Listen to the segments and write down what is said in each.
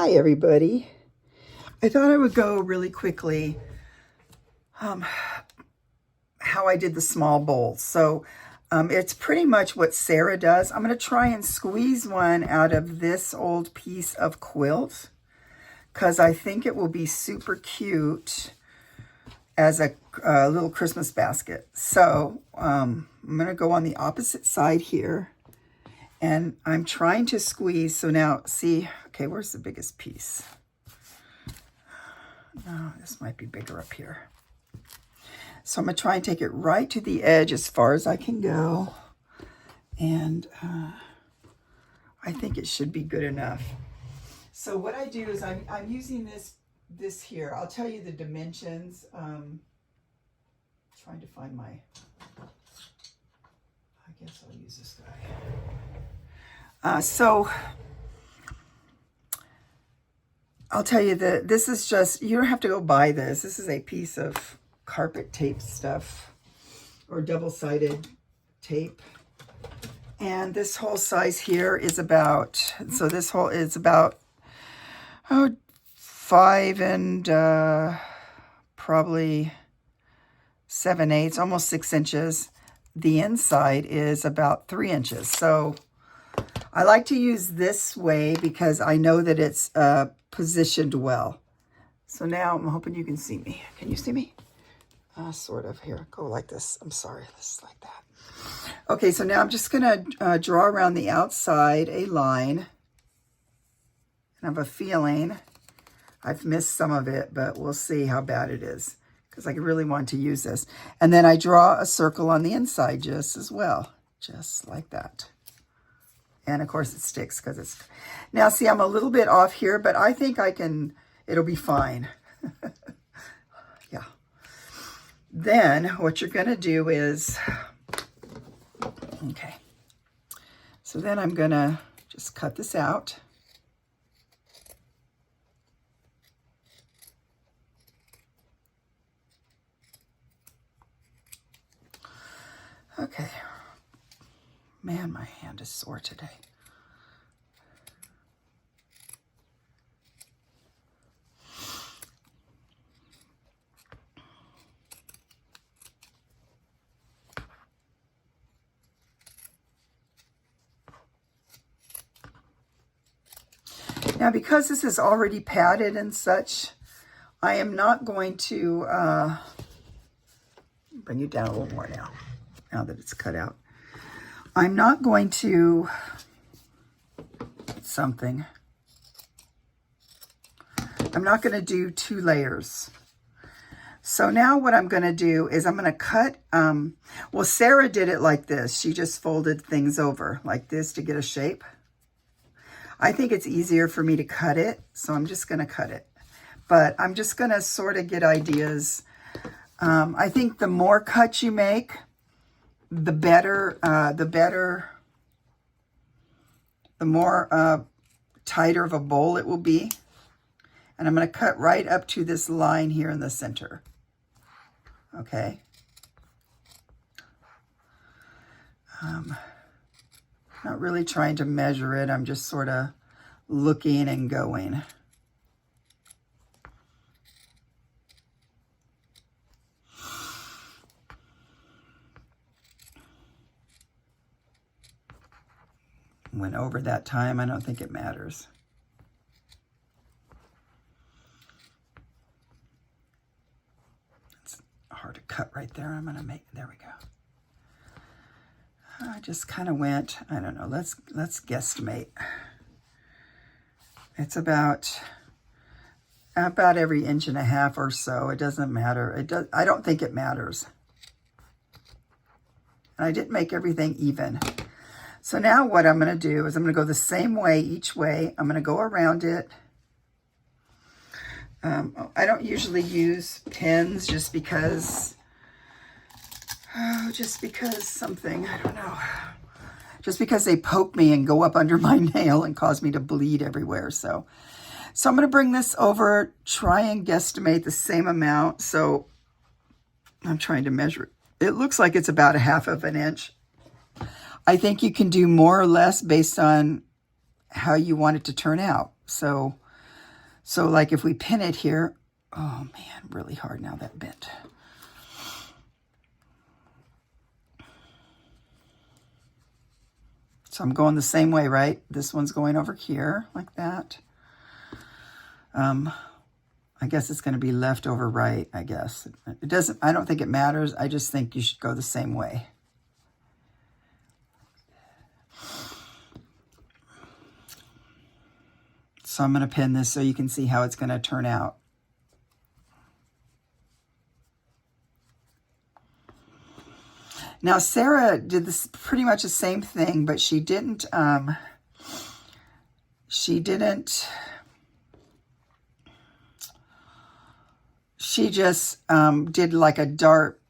Hi everybody. I thought I would go really quickly how I did the small bowls. So it's pretty much what Sarah does. I'm going to try and squeeze one out of this old piece of quilt because I think it will be super cute as a little Christmas basket. So I'm going to go on the opposite side here. And I'm trying to squeeze. So now, see, okay, where's the biggest piece? No, this might be bigger up here. So I'm going to try and take it right to the edge as far as I can go. And I think it should be good enough. So what I do is I'm using this here. I'll tell you the dimensions. Trying to find my, I guess I'll use this guy. So I'll tell you that this is just, you don't have to go buy this. This is a piece of carpet tape stuff or double-sided tape. And this whole size here is about, so this whole is about, 5 and probably 7/8, almost 6 inches. The inside is about 3 inches. So I like to use this way because I know that it's positioned well. So now I'm hoping you can see me. Can you see me? Sort of. Here, go like this. I'm sorry, this is like that. Okay, so now I'm just going to draw around the outside a line. And I have a feeling I've missed some of it, but we'll see how bad it is because I really want to use this. And then I draw a circle on the inside just as well, just like that. And of course it sticks because it's, now see, I'm a little bit off here, but I think I can, it'll be fine. Yeah. Then what you're going to do is, okay. So then I'm going to just cut this out. Okay. Man, my hand is sore today. Now, because this is already padded and such, I am not going to bring you down a little more now that it's cut out. I'm not going to I'm not going to do 2 layers. So now what I'm going to do is I'm going to cut, well, Sarah did it like this. She just folded things over like this to get a shape. I think it's easier for me to cut it, so I'm just going to cut it. But I'm just going to sort of get ideas. I think the more cuts you make, the better, the more tighter of a bowl it will be. And I'm going to cut right up to this line here in the center. Okay. Not really trying to measure it. I'm just sort of looking and going. When over that time, I don't think it matters. It's hard to cut right there. I'm going to make, there we go. I just kind of went, I don't know, let's guesstimate. It's about every 1.5 inches or so. It doesn't matter. I don't think it matters. And I didn't make everything even. So now what I'm going to do is I'm going to go the same way each way. I'm going to go around it. I don't usually use pins just because something, I don't know. Just because they poke me and go up under my nail and cause me to bleed everywhere. So I'm going to bring this over, try and guesstimate the same amount. So I'm trying to measure it. It looks like it's about 1/2 inch. I think you can do more or less based on how you want it to turn out. So So like if we pin it here, oh man, really hard now, that bent. So I'm going the same way, right? This one's going over here like that. I guess it's going to be left over right, I guess. It doesn't, I don't think it matters. I just think you should go the same way. So I'm going to pin this so you can see how it's going to turn out. Now, Sarah did this pretty much the same thing, but she just did like a dart.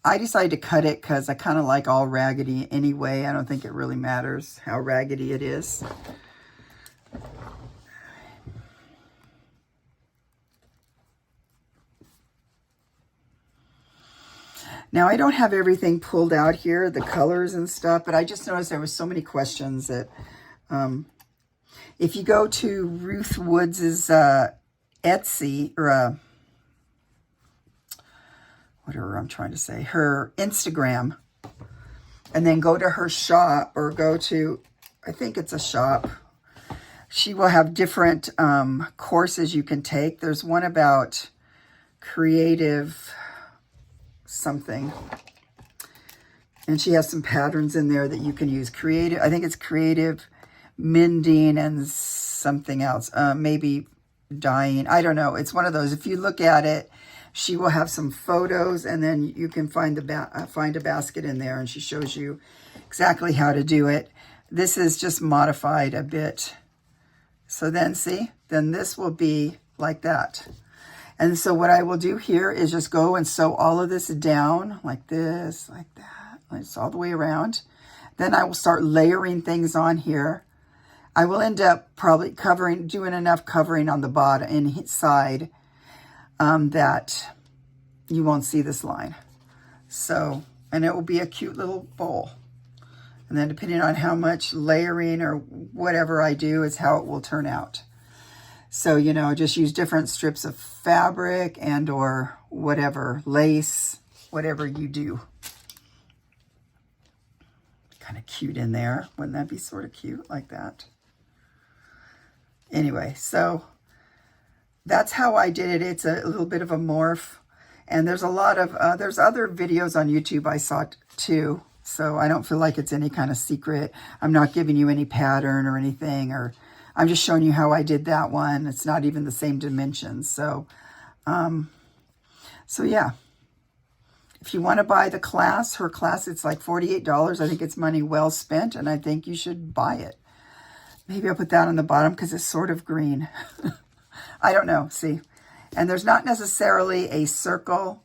I decided to cut it because I kind of like all raggedy anyway. I don't think it really matters how raggedy it is. Now, I don't have everything pulled out here, the colors and stuff, but I just noticed there was so many questions that if you go to Ruth Woods' Etsy, or whatever I'm trying to say, her Instagram, and then go to her shop, or go to, I think it's a shop, she will have different courses you can take. There's one about creative something, and she has some patterns in there that you can use. Creative, I think it's creative mending and something else, maybe dyeing, I don't know. It's one of those. If you look at it, she will have some photos, and then you can find a basket in there, and she shows you exactly how to do it. This is just modified a bit. So then see, then this will be like that. And so what I will do here is just go and sew all of this down like this, like that, it's all the way around. Then I will start layering things on here. I will end up probably doing enough covering on the bottom inside that you won't see this line. So, and it will be a cute little bowl. And then depending on how much layering or whatever I do is how it will turn out. So, you know, just use different strips of fabric and or whatever, lace, whatever you do. Kind of cute in there. Wouldn't that be sort of cute like that? Anyway, so that's how I did it. It's a little bit of a morph. And there's a lot of, there's other videos on YouTube I saw too. So I don't feel like it's any kind of secret. I'm not giving you any pattern or anything, or I'm just showing you how I did that one. It's not even the same dimensions. So, so yeah. If you want to buy the class, her class, it's like $48. I think it's money well spent, and I think you should buy it. Maybe I'll put that on the bottom because it's sort of green. I don't know. See? And there's not necessarily a circle.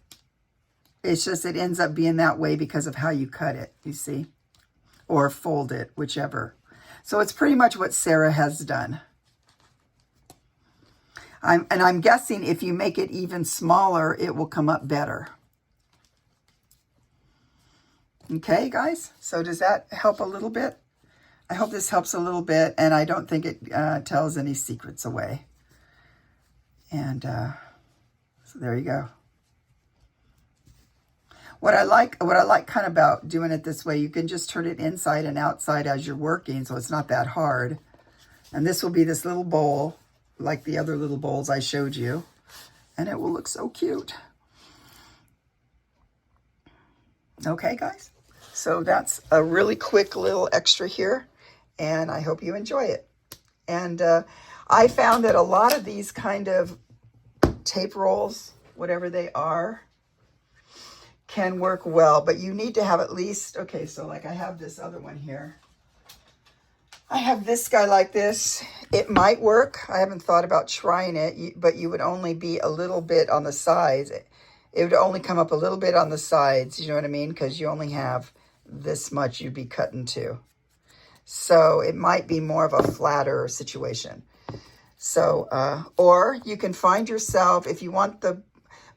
It's just it ends up being that way because of how you cut it, you see? Or fold it, whichever. So it's pretty much what Sarah has done. I'm guessing if you make it even smaller, it will come up better. Okay, guys? So does that help a little bit? I hope this helps a little bit, and I don't think it tells any secrets away. And so there you go. What I like kind of about doing it this way, you can just turn it inside and outside as you're working, so it's not that hard. And this will be this little bowl, like the other little bowls I showed you. And it will look so cute. Okay, guys? So that's a really quick little extra here, and I hope you enjoy it. And I found that a lot of these kind of tape rolls, whatever they are, can work well, but you need to have at least, okay, so like I have this other one here. I have this guy like this. It might work. I haven't thought about trying it, but you would only be a little bit on the sides. It would only come up a little bit on the sides, you know what I mean? Because you only have this much you'd be cutting to. So it might be more of a flatter situation. So, or you can find yourself, if you want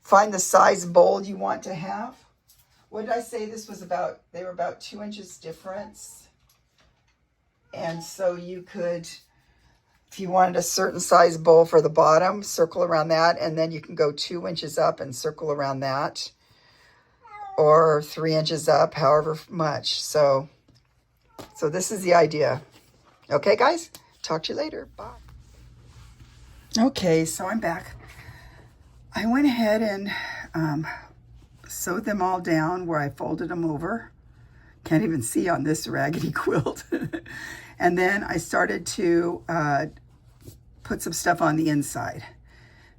find the size bowl you want to have. What did I say this was about? They were about 2 inches difference. And so you could If you wanted a certain size bowl for the bottom, circle around that, and then you can go 2 inches up and circle around that, or 3 inches up, however much. So this is the idea. Okay, guys? Talk to you later. Bye. Okay, so I'm back. I went ahead and sewed them all down where I folded them over. Can't even see on this raggedy quilt. And then I started to put some stuff on the inside.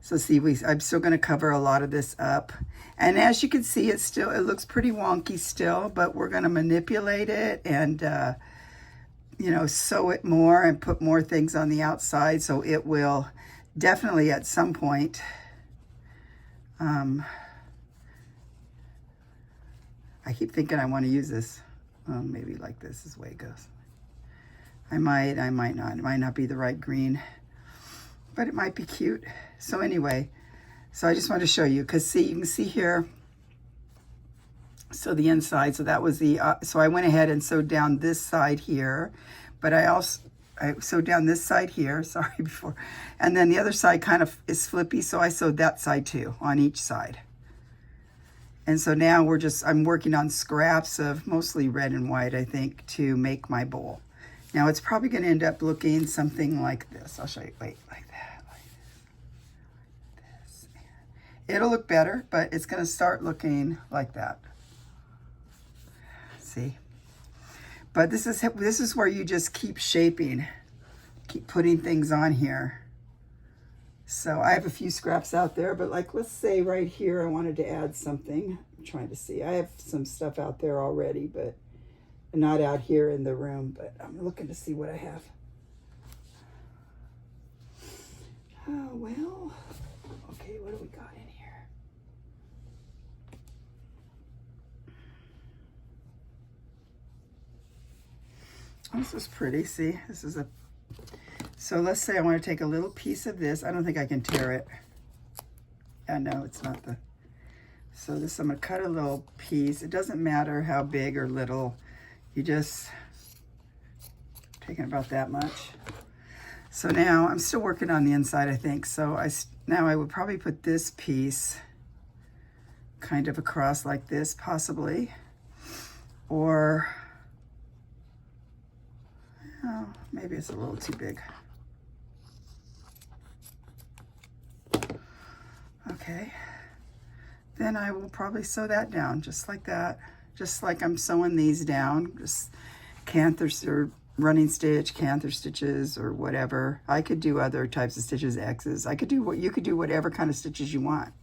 So see, I'm still going to cover a lot of this up. And as you can see, it looks pretty wonky still, but we're going to manipulate it and, you know, sew it more and put more things on the outside. So it will definitely at some point, I keep thinking I want to use this. Maybe like this is the way it goes. I might not. It might not be the right green, but it might be cute. So anyway, so I just want to show you, because see, you can see here, so the inside, so that was the, so I went ahead and sewed down this side here, but I sewed down this side here, sorry, before, and then the other side kind of is flippy, so I sewed that side too, on each side. And so now I'm working on scraps of mostly red and white, I think, to make my bowl. Now it's probably going to end up looking something like this. I'll show you, wait, like that, like this. It'll look better, but it's going to start looking like that. See? But this is where you just keep shaping, keep putting things on here. So I have a few scraps out there, but like, let's say right here, I wanted to add something. I'm trying to see. I have some stuff out there already, but not out here in the room, but I'm looking to see what I have. Oh, well, okay, what do we got in here? This is pretty, see, this is so let's say I want to take a little piece of this. I don't think I can tear it. I know it's not so this, I'm going to cut a little piece. It doesn't matter how big or little. You just taking about that much. So now I'm still working on the inside, I think. So now I would probably put this piece kind of across like this, possibly, or oh, maybe it's a little too big. Okay, then I will probably sew that down just like that, just like I'm sewing these down, just canthus or running stitch, canthus stitches or whatever. I could do other types of stitches, X's. I could do you could do whatever kind of stitches you want.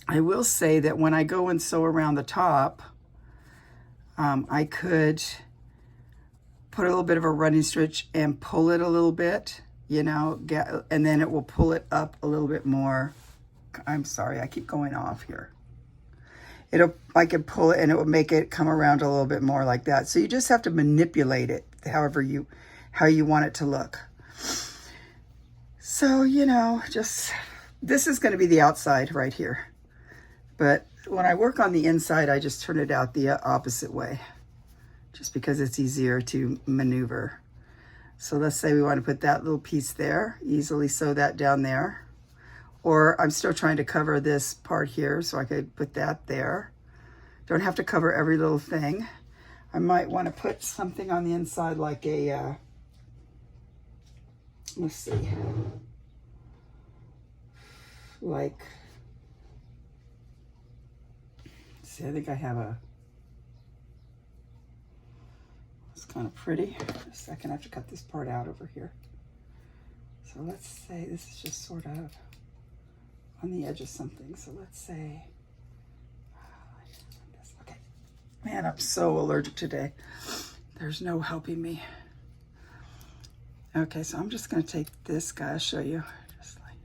I will say that when I go and sew around the top, I could put a little bit of a running stitch and pull it a little bit, you know, and then it will pull it up a little bit more. I'm sorry, I keep going off here. I can pull it and it will make it come around a little bit more like that. So you just have to manipulate it how you want it to look. So, you know, this is going to be the outside right here. But when I work on the inside, I just turn it out the opposite way, just because it's easier to maneuver. So let's say we want to put that little piece there, easily sew that down there. Or I'm still trying to cover this part here, so I could put that there. Don't have to cover every little thing. I might want to put something on the inside like a, let's see, like, see, I think I have it's kind of pretty. Just a second, I have to cut this part out over here. So let's say this is just sort of on the edge of something. So let's say, okay. Man, I'm so allergic today. There's no helping me. Okay, so I'm just gonna take this guy, I'll show you. Just like,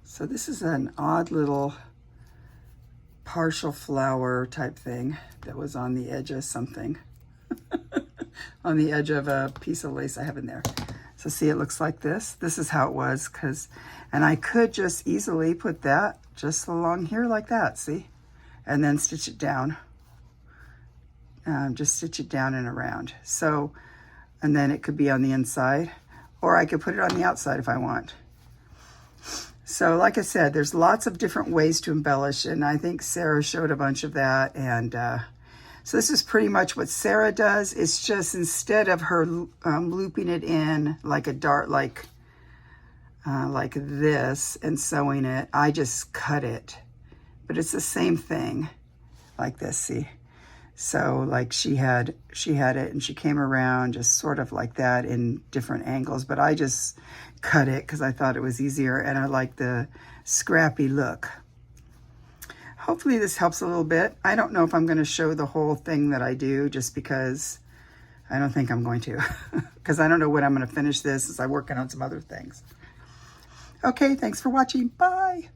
so this is an odd little partial flower type thing that was on the edge of something. On the edge of a piece of lace I have in there. So see, it looks like this. This is how it was, and I could just easily put that just along here like that, see? And then stitch it down. just stitch it down and around. So, and then it could be on the inside, or I could put it on the outside if I want. So like I said, there's lots of different ways to embellish, and I think Sarah showed a bunch of that. And so this is pretty much what Sarah does. It's just instead of her looping it in like a dart, like this and sewing it, I just cut it. But it's the same thing, like this, see? So like she had it and she came around just sort of like that in different angles, but I just cut it because I thought it was easier and I like the scrappy look. Hopefully this helps a little bit. I don't know if I'm going to show the whole thing that I do, just because I don't think I'm going to, because I don't know when I'm going to finish this as I'm working on some other things. Okay, thanks for watching. Bye.